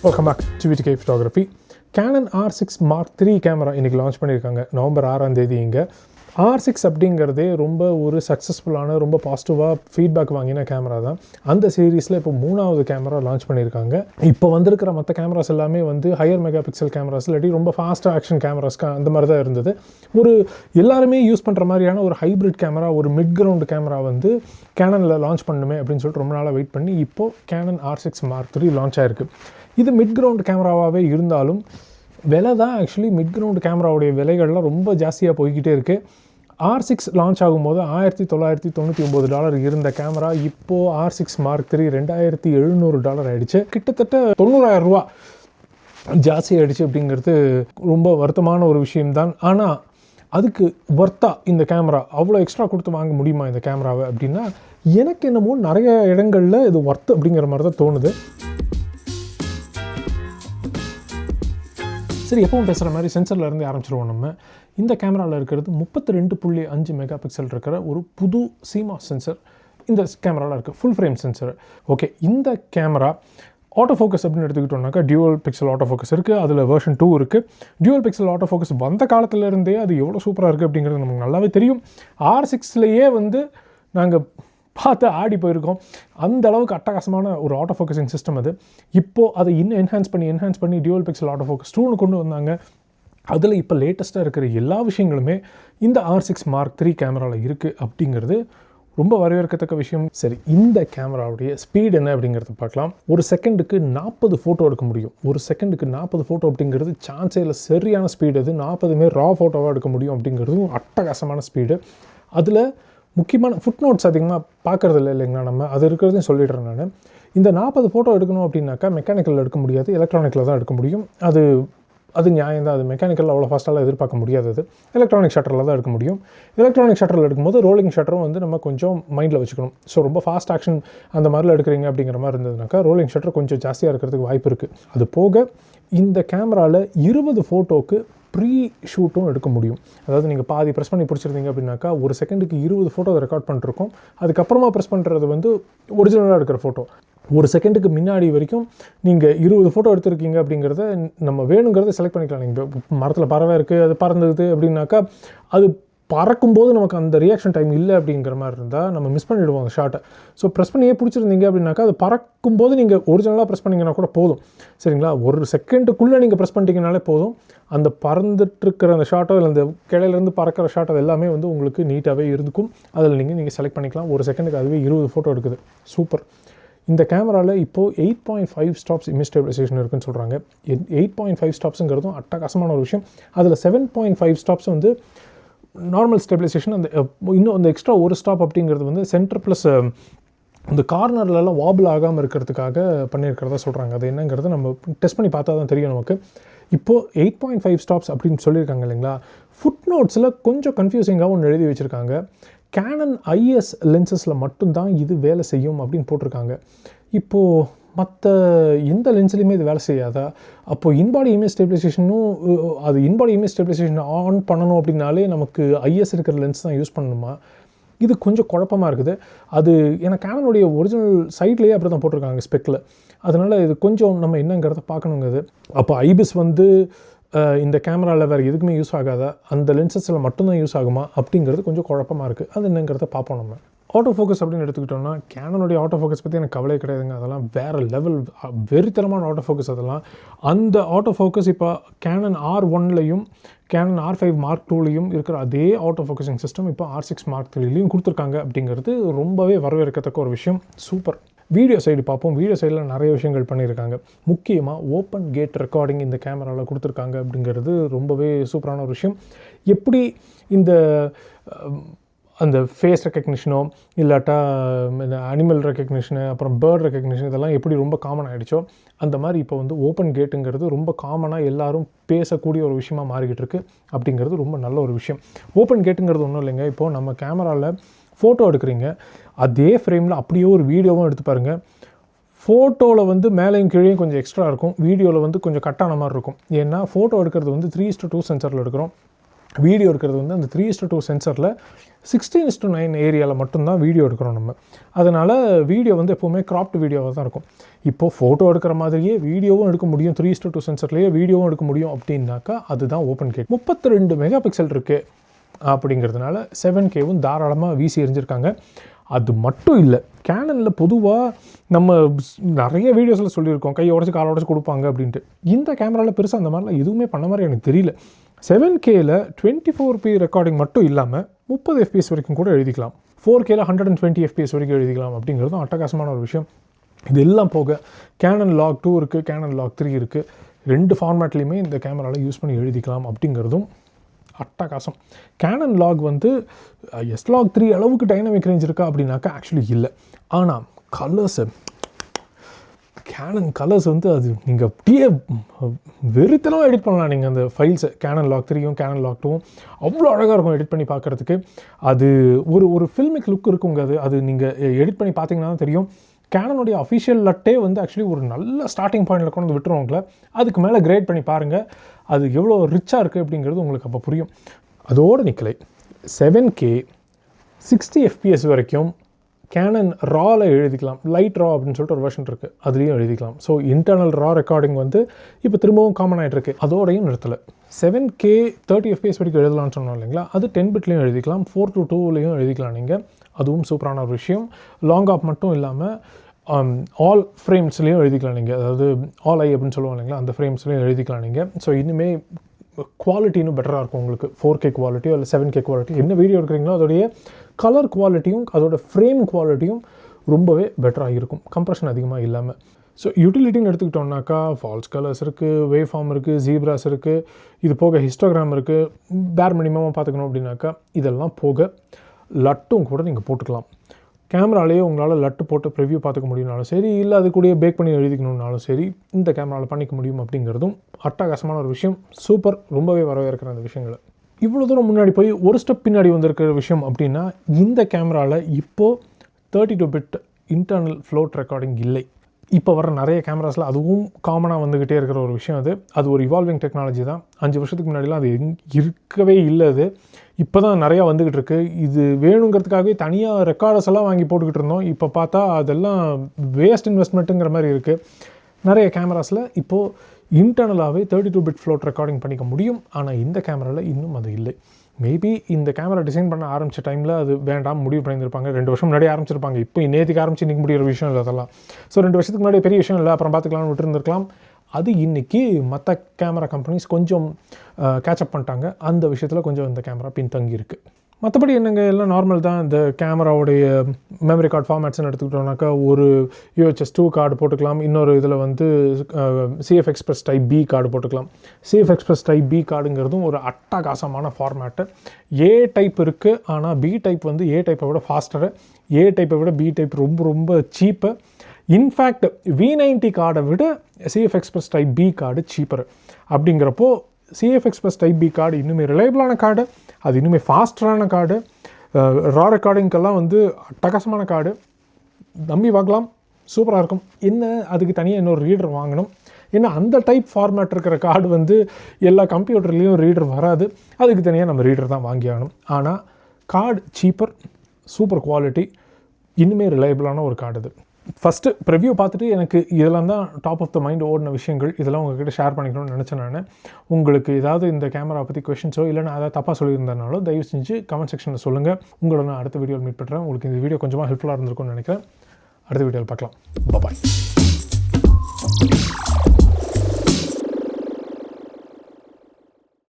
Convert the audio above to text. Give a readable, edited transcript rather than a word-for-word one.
Welcome back to VTK Photography. Canon R6 Mark III camera இன்றைக்கி launch பண்ணியிருக்காங்க November 6ஆம் தேதி. இங்கே R6 அப்படிங்கிறதே ரொம்ப ஒரு சக்ஸஸ்ஃபுல்லான ரொம்ப பாசிட்டிவாக ஃபீட்பேக் வாங்கின கேமரா தான். அந்த சீரீஸில் இப்போ 3வது கேமரா லான்ச் பண்ணியிருக்காங்க. இப்போ வந்திருக்கிற மற்ற கேமராஸ் எல்லாமே வந்து ஹையர் மெகா பிக்சல் கேமராஸ் இல்லாட்டி ரொம்ப ஃபாஸ்ட்டாக ஆக்ஷன் கேமராஸ்க்கு அந்த மாதிரி தான் இருந்தது. ஒரு எல்லாருமே யூஸ் பண்ணுற மாதிரியான ஒரு ஹைப்ரிட் கேமரா, ஒரு மிட் கிரவுண்ட் கேமரா வந்து கேனனில் லான்ச் பண்ணுமே அப்படின்னு சொல்லிட்டு ரொம்ப நாளாக வெயிட் பண்ணி இப்போது Canon R6 Mark III launch ஆயிருக்கு. இது மிட் கிரவுண்ட் கேமராவாகவே இருந்தாலும் விலை தான் ஆக்சுவலி மிட் கிரவுண்ட் கேமராவுடைய விலைகள்லாம் ரொம்ப ஜாஸ்தியாக போய்கிட்டே இருக்குது. R6 லான்ச் ஆகும்போது $1999 இருந்த கேமரா இப்போது R6 Mark III $2700 ஆகிடுச்சு. கிட்டத்தட்ட $90,000 ஜாஸ்தி ஆகிடுச்சு அப்படிங்கிறது ரொம்ப வருத்தமான ஒரு விஷயம்தான். ஆனால் அதுக்கு ஒர்த்தா இந்த கேமரா அவ்வளோ எக்ஸ்ட்ரா கொடுத்து வாங்க முடியுமா இந்த கேமராவை அப்படின்னா எனக்கு என்னமோ நிறைய இடங்களில் இது ஒர்த்து அப்படிங்கிற மாதிரி தான் தோணுது. சரி, எப்பவும் பேசுகிற மாதிரி சென்சர்லேருந்து ஆரம்பிச்சிருவோம். நம்ம இந்த கேமராவில் இருக்கிறது 32.5 மெகா பிக்சல் இருக்கிற ஒரு புது CMOS சென்சர் இந்த கேமராவில் இருக்குது, ஃபுல் ஃப்ரேம் சென்சர். ஓகே, இந்த கேமரா ஆட்டோ ஃபோக்கஸ் அப்படின்னு எடுத்துக்கிட்டோம்னாக்கா டியூவல் பிக்சல் ஆட்டோ ஃபோக்கஸ் இருக்குது, அதில் வெர்ஷன் 2 இருக்குது. டியூவல் பிக்சல் ஆட்டோ ஃபோக்கஸ் வந்த காலத்துலேருந்தே அது எவ்வளோ சூப்பராக இருக்குது அப்படிங்கிறது நமக்கு நல்லாவே தெரியும். R6லேயே வந்து நாங்கள் பார்த்து ஆடி போயிருக்கோம். அந்த அளவுக்கு அட்டகாசமான ஒரு ஆட்டோ ஃபோக்கஸிங் சிஸ்டம் அது. இப்போது அதை இன்னும் என்ஹான்ஸ் பண்ணி டியூவல் பிக்சல் ஆட்டோ ஃபோக்கஸ் 2 கொண்டு வந்தாங்க. அதில் இப்போ லேட்டஸ்ட்டாக இருக்கிற எல்லா விஷயங்களுமே இந்த R6 Mark III கேமராவில் இருக்குது அப்படிங்கிறது ரொம்ப வரவேற்கத்தக்க விஷயம். சரி, இந்த கேமராவுடைய ஸ்பீட் என்ன அப்படிங்கிறத பார்க்கலாம். ஒரு செகண்டுக்கு 40 ஃபோட்டோ எடுக்க முடியும். ஒரு செகண்டுக்கு 40 ஃபோட்டோ அப்படிங்கிறது சான்ஸே இல்லை, சரியான ஸ்பீடு. அது 40மே ரா ஃபோட்டோவாக எடுக்க முடியும் அப்படிங்கிறதும் அட்டகாசமான ஸ்பீடு. அதில் முக்கியமான ஃபுட் நோட்ஸ் அதிகமாக பார்க்குறது இல்லைங்களா, நம்ம அது இருக்கிறதையும் சொல்லிடுறேன் நான். இந்த 40 ஃபோட்டோ எடுக்கணும் அப்படின்னாக்கா மெக்கானிக்கலில் எடுக்க முடியாது, எலக்ட்ரானிக்கில் தான் எடுக்க முடியும். அது நியாயம் தான். அது மெக்கானிக்கலில் அவ்வளோ ஃபாஸ்ட்டாக எதிர்பார்க்க முடியாதது. எலக்ட்ரானிக் ஷட்டரில் தான் எடுக்க முடியும். எலக்ட்ரானிக் ஷட்டரில் எடுக்கும்போது ரோலிங் ஷட்டரும் வந்து நம்ம கொஞ்சம் மைண்டில் வச்சுக்கணும். ஸோ ரொம்ப ஃபாஸ்ட் ஆக்ஷன் அந்த மாதிரிலாம் எடுக்கிறீங்க அப்படிங்கிற மாதிரி இருந்ததுனாக்கா ரோலிங் ஷட்டர் கொஞ்சம் ஜாஸ்தியாக இருக்கிறதுக்கு வாய்ப்பு இருக்குது. அது போக இந்த கேமராவில் 20 ஃபோட்டோவுக்கு ப்ரீ ஷூட்டும் எடுக்க முடியும். அதாவது நீங்கள் பாதி ப்ரெஸ் பண்ணி பிடிச்சிருந்தீங்க அப்படின்னாக்கா ஒரு செகண்டுக்கு 20 ஃபோட்டோ ரெக்கார்ட் பண்ணிருக்கோம். அதுக்கப்புறமா ப்ரெஸ் பண்ணுறது வந்து ஒரிஜினலாக எடுக்கிற ஃபோட்டோ. ஒரு செகண்டுக்கு முன்னாடி வரைக்கும் நீங்கள் 20 ஃபோட்டோ எடுத்திருக்கீங்க அப்படிங்கிறத நம்ம வேணுங்கிறத செலக்ட் பண்ணிக்கலாம். நீங்கள் மரத்தில் பறவை இருக்குது, அது பறந்தது அப்படின்னாக்கா அது பறக்கும்போது நமக்கு அந்த ரியாக்ஷன் டைம் இல்லை அப்படிங்கிற மாதிரி இருந்தால் நம்ம மிஸ் பண்ணிவிடுவோம் அந்த ஷாட்டை. ஸோ ப்ரெஸ் பண்ணியே பிடிச்சிருந்தீங்க அப்படின்னாக்கா அது பறக்கும்போது நீங்கள் ஒரிஜினலாக ப்ரெஸ் பண்ணிங்கன்னா கூட போதும். சரிங்களா, ஒரு செகண்டுக்குள்ளே நீங்கள் ப்ரெஸ் பண்ணிட்டீங்கனாலே போதும். அந்த பறந்துட்டுருக்கிற அந்த ஷாட்டோ இல்லை அந்த கிளையிலேருந்து பறக்கிற ஷாட்டோ எல்லாமே வந்து உங்களுக்கு நீட்டாகவே இருந்துக்கும். அதில் நீங்கள் செலக்ட் பண்ணிக்கலாம். ஒரு செகண்டுக்கு அதுவே 20 ஃபோட்டோ எடுக்குது. சூப்பர். இந்த கேமராவில் இப்போது 8.5 ஸ்டாப்ஸ் இமேஜ் ஸ்டெபிலைசேஷன் இருக்குதுன்னு சொல்கிறாங்க. 8.5 ஸ்டாப்ஸுங்கிறதும் அட்டகாசமான ஒரு விஷயம். அதில் 7.5 ஸ்டாப்ஸ் வந்து நார்மல் ஸ்டெபிலைசேஷன். இன்னும் அந்த எக்ஸ்ட்ரா ஒரு ஸ்டாப் அப்படிங்கிறது வந்து சென்டர் ப்ளஸ் இந்த கார்னர்லலாம் வாபிள் ஆகாமல் இருக்கிறதுக்காக பண்ணியிருக்கிறதா சொல்கிறாங்க. அது என்னங்கிறது நம்ம டெஸ்ட் பண்ணி பார்த்தா தான் தெரியும் நமக்கு. இப்போது 8.5 ஸ்டாப்ஸ் அப்படின்னு சொல்லியிருக்காங்க இல்லைங்களா. ஃபுட் நோட்ஸில் கொஞ்சம் கன்ஃபியூசிங்காக ஒன்று எழுதி வச்சுருக்காங்க. கேனன் IS லென்சஸில் மட்டும்தான் இது வேலை செய்யும் அப்படின்னு போட்டிருக்காங்க. இப்போது மற்ற எந்த லென்ஸ்லையுமே இது வேலை செய்யாதா? அப்போது இன்பாடி இமேஜ் ஸ்டெபிலைசேஷனும் அது இன்பாடி இமேஜ் ஸ்டெபிலைசேஷன் ஆன் பண்ணணும் அப்படின்னாலே நமக்கு IS இருக்கிற லென்ஸ் தான் யூஸ் பண்ணணுமா? இது கொஞ்சம் குழப்பமாக இருக்குது. அது ஏன்னா கேனனுடைய ஒரிஜினல் சைட்லேயே அப்படி தான் போட்டிருக்காங்க ஸ்பெக்கில். அதனால் இது கொஞ்சம் நம்ம என்னங்கிறத பார்க்கணுங்கிறது. அப்போ ஐபிஸ் வந்து இந்த கேமராவில் வேறு எதுக்குமே யூஸ் ஆகாதா, அந்த லென்சஸில் மட்டும்தான் யூஸ் ஆகுமா அப்படிங்கிறது கொஞ்சம் குழப்பமாக இருக்குது. அது என்னங்கிறத பார்ப்போம் நம்ம. ஆட்டோ ஃபோக்கஸ் அப்படின்னு எடுத்துக்கிட்டோம்னா கேனனுடைய ஆட்டோ ஃபோக்கஸ் பற்றி எனக்கு கவலை கிடையாதுங்க. அதெல்லாம் வேறு லெவல் வெறித்தனமான ஆட்டோ ஃபோக்கஸ். அதெல்லாம் அந்த ஆட்டோ ஃபோக்கஸ் இப்போ கேனன் R1லையும் கேனன் R5 Mark IIலையும் இருக்கிற அதே ஆட்டோ ஃபோக்கஸிங் சிஸ்டம் இப்போ R6 Mark IIலையும் கொடுத்துருக்காங்க அப்படிங்கிறது ரொம்பவே வரவேற்கத்தக்க ஒரு விஷயம். சூப்பர். வீடியோ சைடு பார்ப்போம். வீடியோ சைடில் நிறைய விஷயங்கள் பண்ணியிருக்காங்க. முக்கியமாக ஓப்பன் கேட் ரெக்கார்டிங் இந்த கேமராவில் கொடுத்துருக்காங்க அப்படிங்கிறது ரொம்பவே சூப்பரான ஒரு விஷயம். எப்படி இந்த அந்த ஃபேஸ் ரெக்கக்னிஷனோ இல்லாட்டா இந்த அனிமல் ரெக்கக்னிஷனு அப்புறம் பேர்ட் ரெக்கக்னிஷன் இதெல்லாம் எப்படி ரொம்ப காமன் ஆகிடுச்சோ அந்த மாதிரி இப்போ வந்து ஓப்பன் கேட்டுங்கிறது ரொம்ப காமனாக எல்லோரும் பேசக்கூடிய ஒரு விஷயமாக மாறிக்கிட்டு இருக்குது அப்படிங்கிறது ரொம்ப நல்ல ஒரு விஷயம். ஓப்பன் கேட்டுங்கிறது ஒன்றும் இல்லைங்க. இப்போது நம்ம கேமராவில் ஃபோட்டோ எடுக்கிறீங்க, அதே ஃப்ரேமில் அப்படியே ஒரு வீடியோவும் எடுத்து பாருங்கள். ஃபோட்டோவில் வந்து மேலேயும் கீழேயும் கொஞ்சம் எக்ஸ்ட்ரா இருக்கும், வீடியோவில் வந்து கொஞ்சம் கட்டான மாதிரி இருக்கும். ஏன்னா ஃபோட்டோ எடுக்கிறது வந்து 3:2 சென்சரில் எடுக்கிறோம். வீடியோ இருக்கிறது வந்து அந்த 3:2 சென்சரில் 16:9 ஏரியாவில் மட்டும்தான் வீடியோ எடுக்கிறோம் நம்ம. அதனால் வீடியோ வந்து எப்போவுமே கிராப்டு வீடியோவாக தான் இருக்கும். இப்போது ஃபோட்டோ எடுக்கிற மாதிரியே வீடியோவும் எடுக்க முடியும், 3:2 சென்சர்லேயே வீடியோவும் எடுக்க முடியும் அப்படின்னாக்கா அதுதான் ஓப்பன் கேட். 32 மெகா பிக்சல் இருக்குது அப்படிங்கிறதுனால 7Kவும் தாராளமாக வீசி எறிஞ்சிருக்காங்க. அது மட்டும் இல்லை, கேனனில் பொதுவாக நம்ம நிறைய வீடியோஸில் சொல்லியிருக்கோம் கையை உடச்சி காலை உடச்சி கொடுப்பாங்க அப்படின்ட்டு. இந்த கேமராவில் பெருசாக அந்த மாதிரிலாம் எதுவுமே பண்ண மாதிரி எனக்கு தெரியல. 7Kல 24p ரெக்கார்டிங் மட்டும் இல்லாமல் 30 FPS வரைக்கும் கூட எழுதிக்கலாம், 4Kல 120 FPS வரைக்கும் எழுதிக்கலாம் அப்படிங்கிறதும் அட்டகாசமான ஒரு விஷயம். இது எல்லாம் போக கேனன் லாக் 2 இருக்குது, கேனன் லாக் 3 இருக்குது. 2 ஃபார்மேட்லேயுமே இந்த கேமராவில் யூஸ் பண்ணி எழுதிக்கலாம் அப்படிங்கிறதும் அட்டகாசம். கேனன் லாக் வந்து S-Log 3 அளவுக்கு டைனமிக் ரேஞ்ச் இருக்கா அப்படின்னாக்கா ஆக்சுவலி இல்லை. ஆனால் கலர்ஸு, கேனன் கலர்ஸ் வந்து அது நீங்கள் அப்படியே வெறித்தனமாக எடிட் பண்ணலாம். நீங்கள் அந்த ஃபைல்ஸை கேனன் லாக் 3யும் கேனன் லாக் 2வும் அவ்வளோ அழகாக இருக்கும் எடிட் பண்ணி பார்க்குறதுக்கு. அது ஒரு ஃபில்மிக் லுக் இருக்குங்க. அது நீங்கள் எடிட் பண்ணி பார்த்தீங்கன்னா தான் தெரியும். கேனனுடைய அஃபிஷியல் லட்டே வந்து ஆக்சுவலி ஒரு நல்ல ஸ்டார்டிங் பாயிண்டில் கொண்டு வந்து விட்டுருவாங்களே, அதுக்கு மேலே கிரேட் பண்ணி பாருங்கள், அது எவ்வளோ ரிச்சாக இருக்குது அப்படிங்கிறது உங்களுக்கு அப்போ புரியும். அதோடு நிற்கலை, 7K 60 FPS வரைக்கும் கேனன் ராவில் எழுதிக்கலாம். லைட் ரா அப்படின்னு சொல்லிட்டு ஒரு வெர்ஷன் இருக்குது, அதுலேயும் எழுதிக்கலாம். ஸோ இன்டர்னல் ரா ரெக்கார்டிங் வந்து இப்போ திரும்பவும் காமன் ஆகிட்டு இருக்குது. அதோடையும் நிறுத்தலை, 7K 30 FPS வரைக்கும் எழுதலாம்னு சொன்னோம் இல்லைங்களா, அது 10-bitலையும் எழுதிக்கலாம், 4:2லையும் எழுதிக்கலாம் நீங்கள். அதுவும் சூப்பரான ஒரு விஷயம். லாங் ஆப் மட்டும் இல்லாமல் ஆல் ஃப்ரேம்ஸ்லேயும் எழுதிக்கலாம் நீங்கள். அதாவது ஆல் ஐ அப்படின்னு சொல்லுவோம் இல்லைங்களா, அந்த ஃப்ரேம்ஸ்லேயும் எழுதிக்கலாம் நீங்கள். ஸோ இன்னுமே குவாலிட்டி இன்னும் பெட்டராக இருக்கும் உங்களுக்கு. 4K குவாலிட்டியோ இல்லை 7K குவாலிட்டி என்ன வீடியோ எடுக்கிறீங்களோ அதோடைய கலர் குவாலிட்டியும் அதோட ஃப்ரேம் குவாலிட்டியும் ரொம்பவே பெட்டராக இருக்கும், கம்ப்ரெஷன் அதிகமாக இல்லாமல். ஸோ யூட்டிலிட்டின்னு எடுத்துக்கிட்டோம்னாக்கா ஃபால்ஸ் கலர்ஸ் இருக்குது, வேவ் ஃபார்ம் இருக்குது, ஜீப்ராஸ் இருக்குது, இது போக ஹிஸ்டோகிராம் இருக்குது. பேர் மினிமமாக பார்த்துக்கணும் அப்படின்னாக்கா இதெல்லாம் போக லட்டும் கூட நீங்கள் போட்டுக்கலாம். கேமராலேயே உங்களால் லட்டு போட்டு ப்ரிவ்யூ பார்த்துக்க முடியும்னாலும் சரி, இல்லை அது கூடயே பேக் பண்ணி எழுதிக்கணும்னாலும் சரி, இந்த கேமராவில் பண்ணிக்க முடியும் அப்படிங்கிறதும் அட்டகாசமான ஒரு விஷயம். சூப்பர், ரொம்பவே வரவேற்கிற அந்த விஷயங்களை. இவ்வளோ தூரம் முன்னாடி போய் ஒரு ஸ்டெப் பின்னாடி வந்திருக்கிற விஷயம் அப்படின்னா, இந்த கேமராவில் இப்போது 32-bit இன்டர்னல் ஃப்ளோட் ரெக்கார்டிங் இல்லை. இப்போ வர நிறைய கேமராஸில் அதுவும் காமனாக வந்துக்கிட்டே இருக்கிற ஒரு விஷயம். அது ஒரு இவால்விங் டெக்னாலஜி தான். 5 வருஷத்துக்கு முன்னாடிலாம் அது இருக்கவே இல்லை. அது இப்போ தான் நிறையா வந்துக்கிட்டு இருக்குது. இது வேணுங்கிறதுக்காகவே தனியாக ரெக்கார்டர்ஸ் எல்லாம் வாங்கி போட்டுக்கிட்டு இருந்தோம். இப்போ பார்த்தா அதெல்லாம் வேஸ்ட் இன்வெஸ்ட்மெண்ட்டுங்கிற மாதிரி இருக்குது. நிறைய கேமராஸில் இப்போது இன்டர்னலாகவே 32-bit ஃப்ளோட் ரெக்கார்டிங் பண்ணிக்க முடியும். ஆனால் இந்த கேமராவில் இன்னும் அது இல்லை. மேபி இந்த கேமரா டிசைன் பண்ண ஆரம்பித்த டைமில் அது வேண்டாம் முடிவு பண்ணியிருப்பாங்க. 2 வருஷம் முன்னாடி ஆரம்பிச்சிருப்பாங்க. இப்போ நேற்றுக்கு ஆரம்பிச்சு இன்றைக்கி முடிகிற விஷயம் இல்லை அதெல்லாம். ஸோ 2 வருஷத்துக்கு முன்னாடி பெரிய விஷயம் இல்லை, அப்புறம் பார்த்துக்கலாம்னு விட்டுருந்துருக்கலாம். அது இன்றைக்கி மற்ற கேமரா கம்பெனிஸ் கொஞ்சம் கேட்சப் பண்ணிட்டாங்க. அந்த விஷயத்தில் கொஞ்சம் இந்த கேமரா பின்தங்கி இருக்குது. மற்றபடி என்னங்க எல்லாம் நார்மல் தான். இந்த கேமராவுடைய மெமரி கார்டு ஃபார்மேட்ஸ்ன்னு எடுத்துக்கிட்டோம்னாக்கா ஒரு UHS 2 கார்டு போட்டுக்கலாம். இன்னொரு இதில் வந்து CF Express Type B card போட்டுக்கலாம். CF Express Type B கார்டுங்கிறதும் ஒரு அட்டகாசமான ஃபார்மேட்டு. A டைப் இருக்குது, ஆனால் B டைப் வந்து A டைப்பை விட ஃபாஸ்டரு, A டைப்பை விட B டைப் ரொம்ப ரொம்ப சீப்பு. இன்ஃபேக்ட் V90 கார்டை விட CF Express Type B card cheaper. அப்படிங்கிறப்போ CF Express Type B card இன்னுமே ரிலையபிளான கார்டு, அது இன்னுமே ஃபாஸ்டரான கார்டு, ரா ரெக்கார்டிங்கெல்லாம் வந்து அட்டகாசமான கார்டு. நம்பி பார்க்கலாம், சூப்பராக இருக்கும். என்ன அதுக்கு தனியாக இன்னொரு ரீடர் வாங்கணும். ஏன்னா அந்த டைப் ஃபார்மேட் இருக்கிற கார்டு வந்து எல்லா கம்ப்யூட்டர்லேயும் ரீடர் வராது. அதுக்கு தனியாக நம்ம ரீடர் தான் வாங்கி ஆகணும். ஆனால் கார்டு சீப்பர், சூப்பர் குவாலிட்டி, இன்னுமே ரிலையபிளான ஒரு கார்டு. இது ஃபஸ்ட்டு ப்ரிவ்யூ பார்த்துட்டு எனக்கு இதெல்லாம் தான் டாப் ஆஃப் த மைண்ட் ஓடின விஷயங்கள். இதெல்லாம் உங்கள்கிட்ட ஷேர் பண்ணிக்கணும்னு நினச்சேன் நான். உங்களுக்கு ஏதாவது இந்த கேமரா பற்றி கொஷின்ஸோ இல்லைனா அதாவது தப்பாக சொல்லியிருந்தனாலோ தயவு செஞ்சு கமெண்ட் செக்ஷனில் சொல்லுங்கள். உங்களோட நான் அடுத்த வீடியோவில் மீட் பண்ணுறேன். உங்களுக்கு இந்த வீடியோ கொஞ்சமாக ஹெல்ப்ஃபுல்லாக இருந்திருக்கும்னு நினைக்கிறேன். அடுத்த வீடியோவில் பார்க்கலாம். பாய்.